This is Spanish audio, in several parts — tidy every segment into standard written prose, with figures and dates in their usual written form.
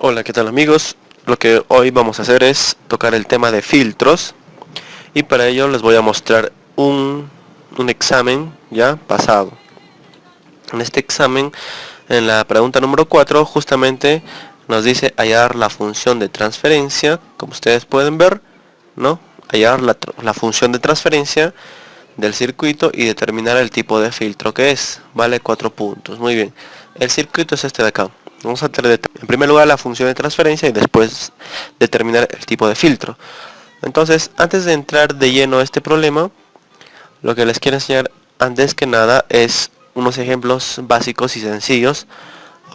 Hola, ¿qué tal amigos? Lo que hoy vamos a hacer es tocar el tema de filtros y para ello les voy a mostrar un examen ya pasado. En este examen, en la pregunta número 4, justamente nos dice hallar la función de transferencia, como ustedes pueden ver, ¿no? Hallar la función de transferencia del circuito y determinar el tipo de filtro que es. Vale 4 puntos. Muy bien. El circuito es este de acá. Vamos a tener en primer lugar la función de transferencia y después determinar el tipo de filtro. Entonces, antes de entrar de lleno a este problema, lo que les quiero enseñar antes que nada es unos ejemplos básicos y sencillos,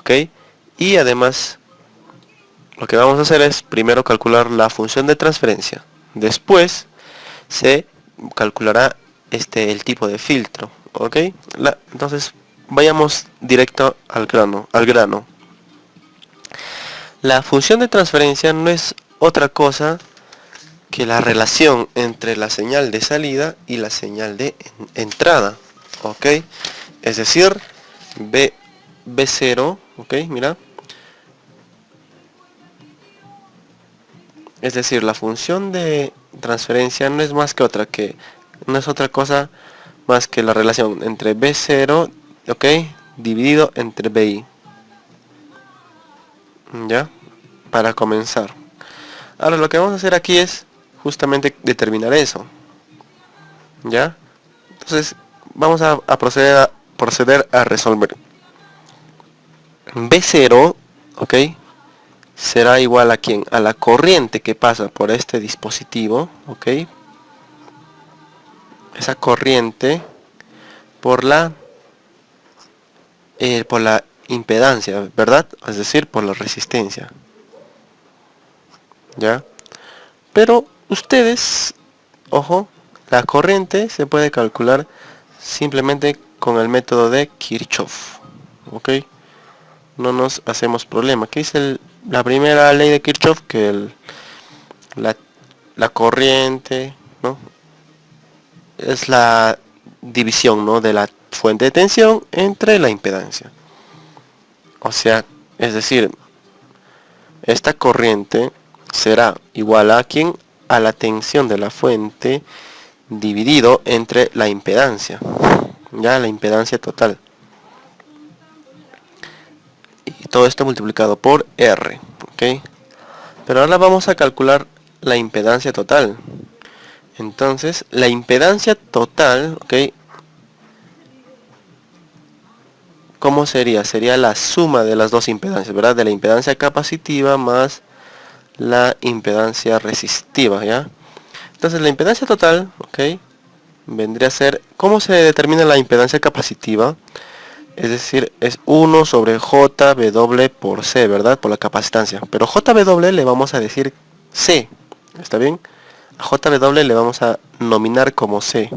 ¿ok? Y además, lo que vamos a hacer es primero calcular la función de transferencia. Después se calculará el tipo de filtro, ¿ok? Entonces vayamos directo al grano. La función de transferencia no es otra cosa que la relación entre la señal de salida y la señal de entrada, ¿ok? Es decir, B0, ¿ok? Mira. Es decir, la función de transferencia no es otra cosa más que la relación entre B0, ¿ok? Dividido entre BI. ¿Ya? Para comenzar. Ahora lo que vamos a hacer aquí es justamente determinar eso. ¿Ya? Entonces vamos a proceder a resolver. B0, ¿ok? Será igual a ¿quién? A la corriente que pasa por este dispositivo, ¿ok? Esa corriente por la impedancia, ¿verdad? Es decir, por la resistencia. ¿Ya? Pero ustedes, ojo, la corriente se puede calcular simplemente con el método de Kirchhoff. ¿Ok? No nos hacemos problema. ¿Qué dice la primera ley de Kirchhoff? Que la, la corriente, ¿no? Es la división, ¿no? De la fuente de tensión entre la impedancia. O sea, es decir, esta corriente será igual a ¿quién? A la tensión de la fuente dividido entre la impedancia, ya la impedancia total. Y todo esto multiplicado por R, ¿ok? Pero ahora vamos a calcular la impedancia total. Entonces, la impedancia total, ¿ok? ¿Cómo sería? Sería la suma de las dos impedancias, ¿verdad? De la impedancia capacitiva más la impedancia resistiva, ¿ya? Entonces, la impedancia total, ¿ok? Vendría a ser, ¿cómo se determina la impedancia capacitiva? Es decir, es 1 sobre JW por C, ¿verdad? Por la capacitancia. Pero JW le vamos a decir C, ¿está bien? A JW le vamos a nominar como C.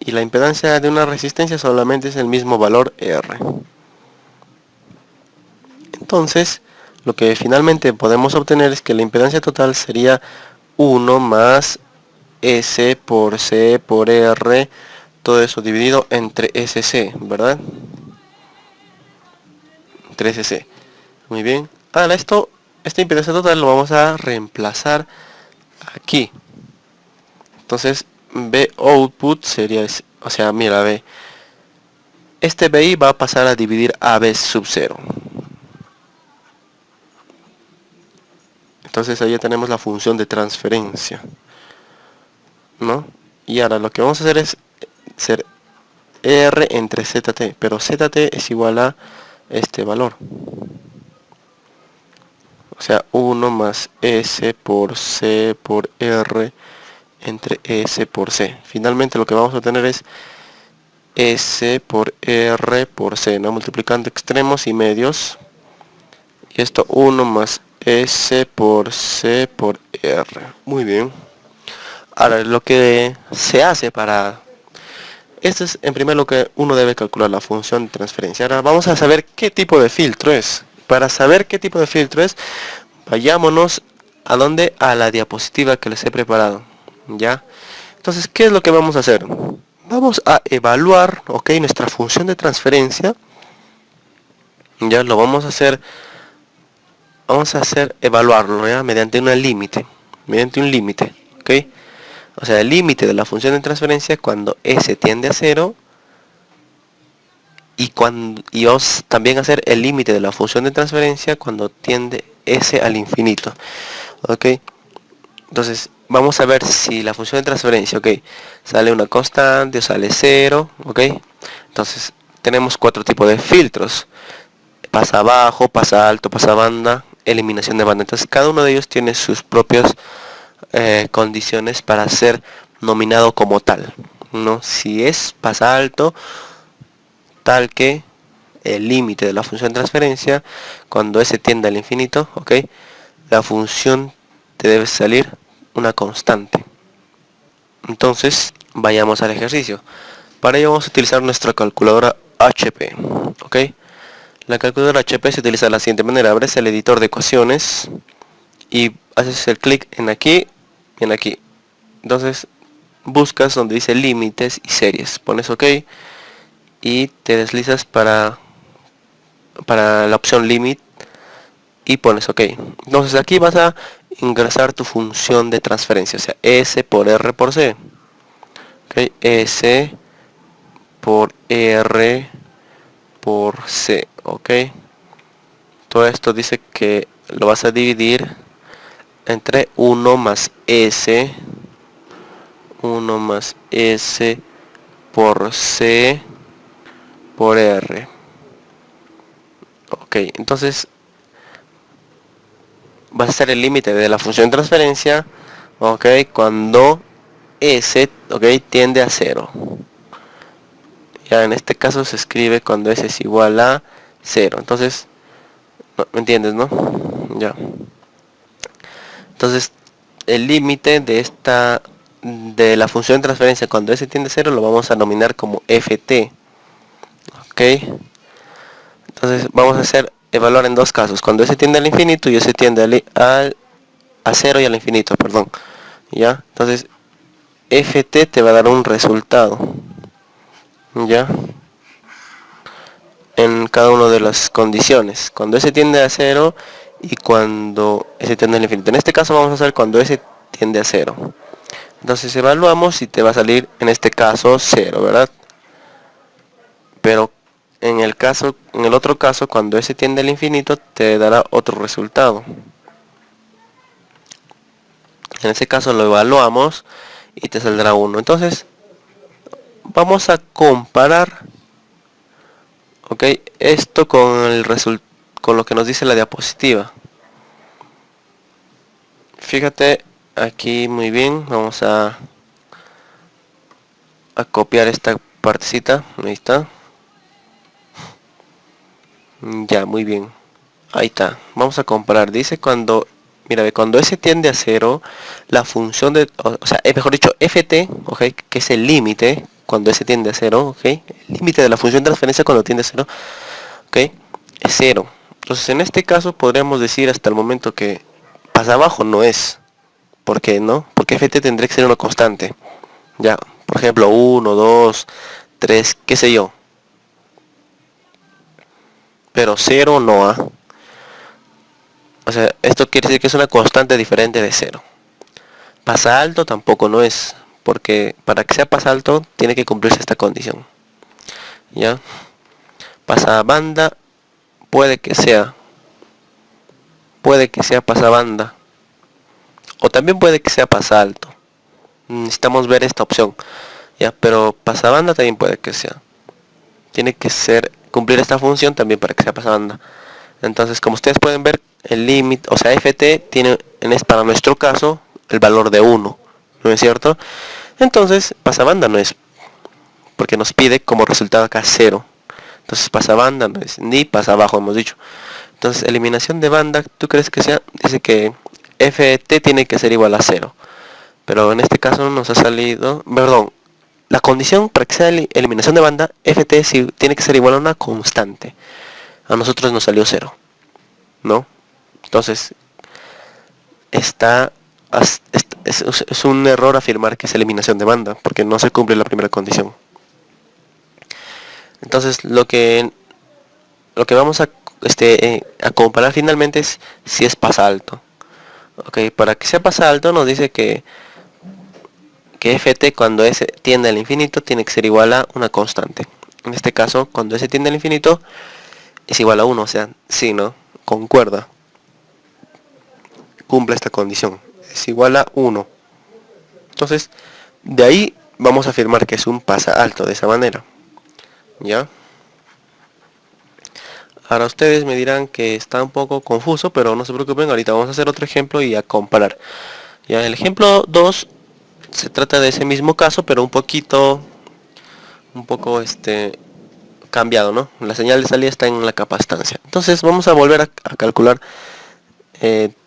Y la impedancia de una resistencia solamente es el mismo valor R. Entonces, lo que finalmente podemos obtener es que la impedancia total sería 1 más S por C por R, todo eso dividido entre SC, ¿verdad? Entre SC. Muy bien. Ahora esta impedancia total lo vamos a reemplazar aquí. Entonces, B output sería, o sea, mira, B. Este BI va a pasar a dividir a B sub 0. Entonces ahí ya tenemos la función de transferencia, ¿no? Y ahora lo que vamos a hacer es ser R entre ZT, pero ZT es igual a este valor. O sea, 1 más S por C por R entre S por C. Finalmente lo que vamos a obtener es S por R por C, ¿no? Multiplicando extremos y medios. Y esto 1 más S por C por R. Muy bien. Ahora, lo que se hace para... Esto es en primer lo que uno debe calcular, la función de transferencia. Ahora vamos a saber qué tipo de filtro es. Para saber qué tipo de filtro es, vayámonos a donde, a la diapositiva que les he preparado. ¿Ya? Entonces, ¿qué es lo que vamos a hacer? Vamos a evaluar, nuestra función de transferencia. Ya lo vamos a hacer vamos a hacer evaluarlo, ¿ya? Mediante un límite, ¿ok? O sea, el límite de la función de transferencia cuando s tiende a 0 y vamos también a hacer el límite de la función de transferencia cuando tiende s al infinito, ¿ok? Entonces vamos a ver si la función de transferencia, ok, sale una constante o sale 0, ok. Entonces tenemos 4 tipos de filtros: pasa abajo, pasa alto, pasa banda, eliminación de banda. Entonces cada uno de ellos tiene sus propias condiciones para ser nominado como tal, ¿no? Si es pasa alto, tal que el límite de la función de transferencia cuando s tiende al infinito, ok, la función te debe salir una constante. Entonces vayamos al ejercicio. Para ello vamos a utilizar nuestra calculadora HP, ok. La calculadora HP se utiliza de la siguiente manera: abres el editor de ecuaciones y haces el clic en aquí y en aquí. Entonces buscas donde dice límites y series, pones ok y te deslizas para la opción limit y pones ok. Entonces aquí vas a ingresar tu función de transferencia, o sea, S por R por C, ok, S por R por C, ok. Todo esto dice que lo vas a dividir entre 1 más S por C por R, ok. Entonces va a ser el límite de la función de transferencia, ok, cuando S, ok, tiende a 0. Ya en este caso se escribe cuando S es igual a 0. Entonces, ¿me entiendes, no? Ya. Entonces, el límite de la función de transferencia cuando S tiende a 0 lo vamos a nominar como ft. Ok. Entonces, vamos a evaluar en dos casos: cuando S tiende al infinito y S tiende a 0 y al infinito, perdón. Ya. Entonces, ft te va a dar un resultado. Ya. En cada una de las condiciones, cuando S tiende a 0 y cuando S tiende al infinito. En este caso vamos a hacer cuando S tiende a 0. Entonces evaluamos y te va a salir en este caso 0, ¿verdad? Pero en el otro caso, cuando S tiende al infinito, te dará otro resultado. En ese caso lo evaluamos y te saldrá 1. Entonces vamos a comparar, ok, esto con lo que nos dice la diapositiva. Fíjate aquí muy bien, vamos a copiar esta partecita, ahí está. Ya, muy bien, ahí está. Vamos a comparar, dice mira, cuando S tiende a 0, la función o sea, mejor dicho, ft, ok, que es el límite cuando S tiende a 0, ok, el límite de la función de transferencia cuando tiende a 0, ok, es 0. Entonces en este caso podríamos decir hasta el momento que pasa abajo no es. ¿Por qué no? Porque ft tendría que ser una constante. Ya, por ejemplo, 1, 2, 3, qué sé yo. Pero 0 no ha. O sea, esto quiere decir que es una constante diferente de 0. Pasa alto tampoco no es, porque para que sea pasa alto tiene que cumplirse esta condición. ¿Ya? Pasa banda puede que sea pasa banda, o también puede que sea pasa alto. Necesitamos ver esta opción. Ya, pero pasa banda también puede que sea. Tiene que cumplir esta función también para que sea pasa banda. Entonces, como ustedes pueden ver, el límite, o sea, ft tiene para nuestro caso el valor de 1, ¿no es cierto? Entonces, pasabanda no es, porque nos pide como resultado acá 0. Entonces, pasabanda no es, ni pasa abajo hemos dicho. Entonces, eliminación de banda, ¿tú crees que sea? Dice que ft tiene que ser igual a 0. Pero en este caso nos ha salido, perdón, la condición para que sea eliminación de banda, ft tiene que ser igual a una constante. A nosotros nos salió 0, ¿no? Entonces, es un error afirmar que es eliminación de banda, porque no se cumple la primera condición. Entonces, lo que vamos a a comparar finalmente es si es pasa alto. Ok, para que sea pasa alto nos dice que ft cuando s tiende al infinito tiene que ser igual a una constante. En este caso, cuando s tiende al infinito es igual a 1, o sea, sí, ¿no? Concuerda, cumple esta condición, es igual a 1. Entonces, de ahí vamos a afirmar que es un pasa alto de esa manera. ¿Ya? Ahora ustedes me dirán que está un poco confuso, pero no se preocupen, ahorita vamos a hacer otro ejemplo y a comparar. Ya, el ejemplo 2 se trata de ese mismo caso, pero un poco cambiado, ¿no? La señal de salida está en la capacitancia. Entonces vamos a volver a calcular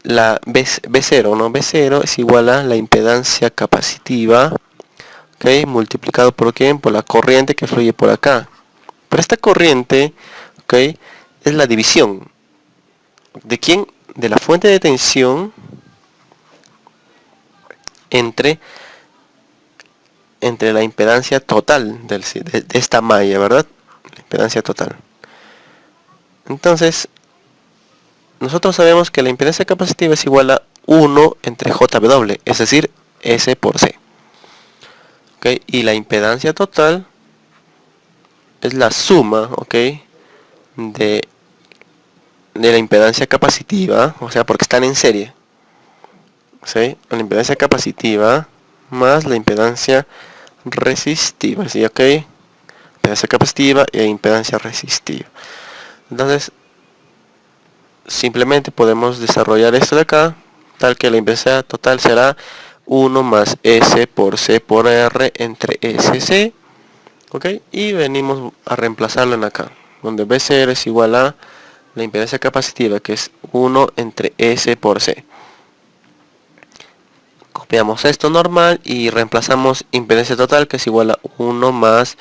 la B0, ¿no? B0 es igual a la impedancia capacitiva, ¿ok? Multiplicado por quién? Por la corriente que fluye por acá. Pero esta corriente, ¿ok? Es la división. ¿De quién? De la fuente de tensión entre la impedancia total de esta malla, ¿verdad? La impedancia total. Entonces, nosotros sabemos que la impedancia capacitiva es igual a 1 entre JW, es decir, S por C. ¿Ok? Y la impedancia total es la suma, ¿ok? De la impedancia capacitiva, o sea, porque están en serie. ¿Sí? La impedancia capacitiva más la impedancia resistiva, ¿sí? ¿Ok? Impedancia capacitiva e impedancia resistiva. Entonces, simplemente podemos desarrollar esto de acá, tal que la impedancia total será 1 más S por C por R entre SC, ¿ok? Y venimos a reemplazarlo en acá, donde BCR es igual a la impedancia capacitiva, que es 1 entre S por C. Copiamos esto normal y reemplazamos impedancia total, que es igual a 1 más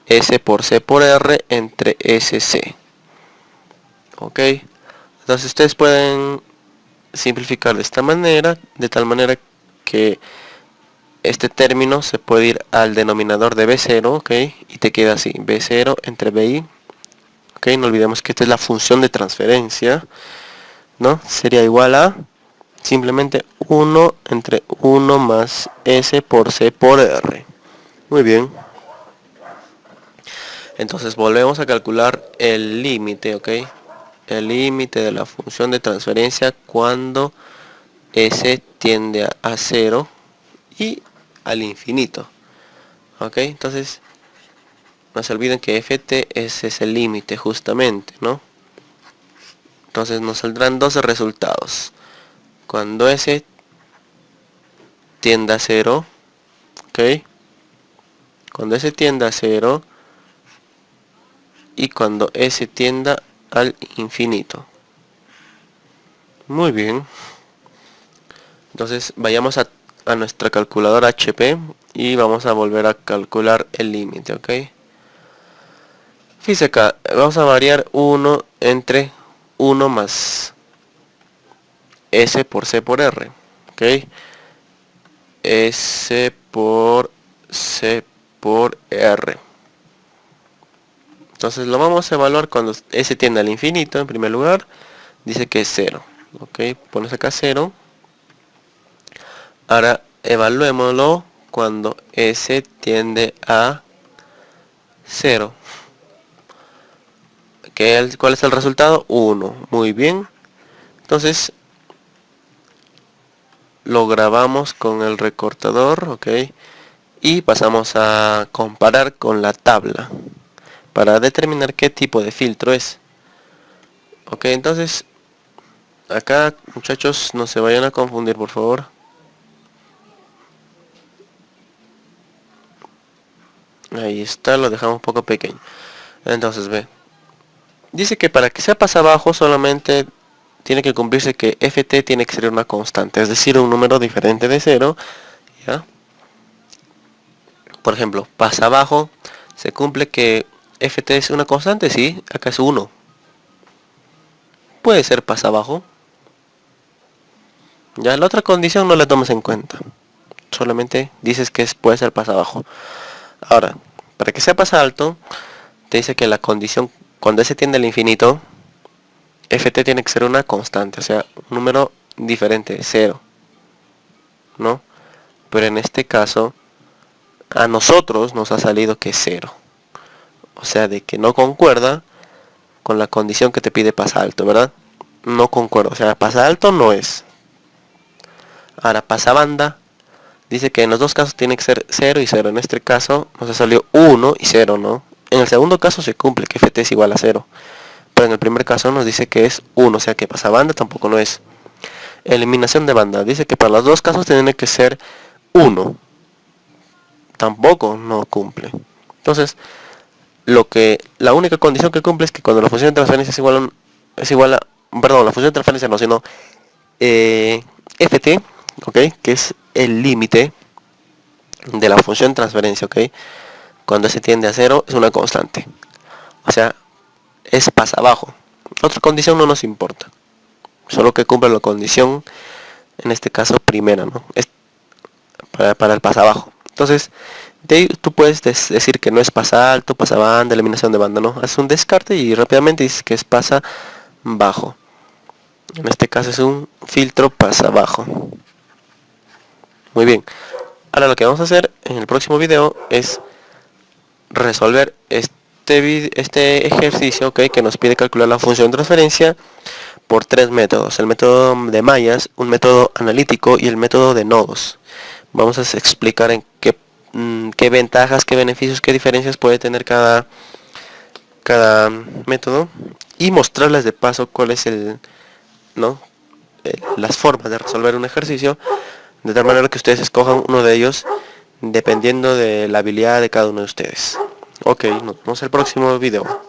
S por C por R entre SC. Ok, entonces ustedes pueden simplificar de esta manera, de tal manera que este término se puede ir al denominador de B0, ok, y te queda así, B0 entre BI, ok, no olvidemos que esta es la función de transferencia, ¿no? Sería igual a simplemente 1 entre 1 más S por C por R. Muy bien. Entonces volvemos a calcular el límite, ok. El límite de la función de transferencia cuando S tiende a 0 y al infinito. Ok, entonces no se olviden que ft es el límite justamente, ¿no? Entonces nos saldrán 12 resultados. Cuando S tiende a 0, ok. Cuando S tiende a 0 y cuando S tienda al infinito. Muy bien. Entonces vayamos a nuestra calculadora HP y vamos a volver a calcular el límite, ok. Fíjense acá, vamos a variar 1 entre 1 más S por C por R, ok. S por C por R. Entonces lo vamos a evaluar cuando S tiende al infinito. En primer lugar dice que es 0, ok, pones acá 0. Ahora evaluémoslo cuando S tiende a 0. ¿Cuál es el resultado? 1. Muy bien. Entonces lo grabamos con el recortador, ok. Y pasamos a comparar con la tabla para determinar qué tipo de filtro es. Ok, entonces acá, muchachos, no se vayan a confundir, por favor. Ahí está, lo dejamos un poco pequeño. Entonces ve, dice que para que sea pasa abajo solamente tiene que cumplirse que ft tiene que ser una constante, es decir, un número diferente de 0, ¿ya? Por ejemplo, pasa abajo, se cumple que ft es una constante, sí, acá es 1. Puede ser pasa abajo. Ya la otra condición no la tomes en cuenta. Solamente dices que puede ser pasa abajo. Ahora, para que sea pasa alto, te dice que la condición cuando S tiende al infinito, ft tiene que ser una constante, o sea, un número diferente de 0, ¿no? Pero en este caso, a nosotros nos ha salido que es 0. O sea, de que no concuerda con la condición que te pide pasa alto, ¿verdad? No concuerda, o sea, pasa alto no es. Ahora, pasa banda, dice que en los dos casos tiene que ser 0 y 0. En este caso nos ha salido 1 y 0, ¿no? En el segundo caso se cumple que ft es igual a 0. Pero en el primer caso nos dice que es 1, o sea que pasa banda tampoco no es. Eliminación de banda, dice que para los dos casos tiene que ser 1. Tampoco no cumple. Entonces, la única condición que cumple es que cuando la función de transferencia perdón, la función de transferencia no, sino ft, ¿ok? Que es el límite de la función de transferencia, ¿ok? Cuando se tiende a 0 es una constante. O sea, es pasa abajo. Otra condición no nos importa. Solo que cumpla la condición, en este caso primera, ¿no? Es para el pasa abajo. Entonces, de ahí tú puedes decir que no es pasa alto, pasa banda, eliminación de banda, ¿no? Haces un descarte y rápidamente dices que es pasa bajo. En este caso es un filtro pasa bajo. Muy bien. Ahora lo que vamos a hacer en el próximo video es resolver este ejercicio, ¿okay? Que nos pide calcular la función de transferencia por tres métodos: el método de mallas, un método analítico y el método de nodos. Vamos a explicar en qué ventajas, qué beneficios, qué diferencias puede tener cada método y mostrarles de paso cuál es las formas de resolver un ejercicio, de tal manera que ustedes escojan uno de ellos dependiendo de la habilidad de cada uno de ustedes. Ok, nos vemos en el próximo video.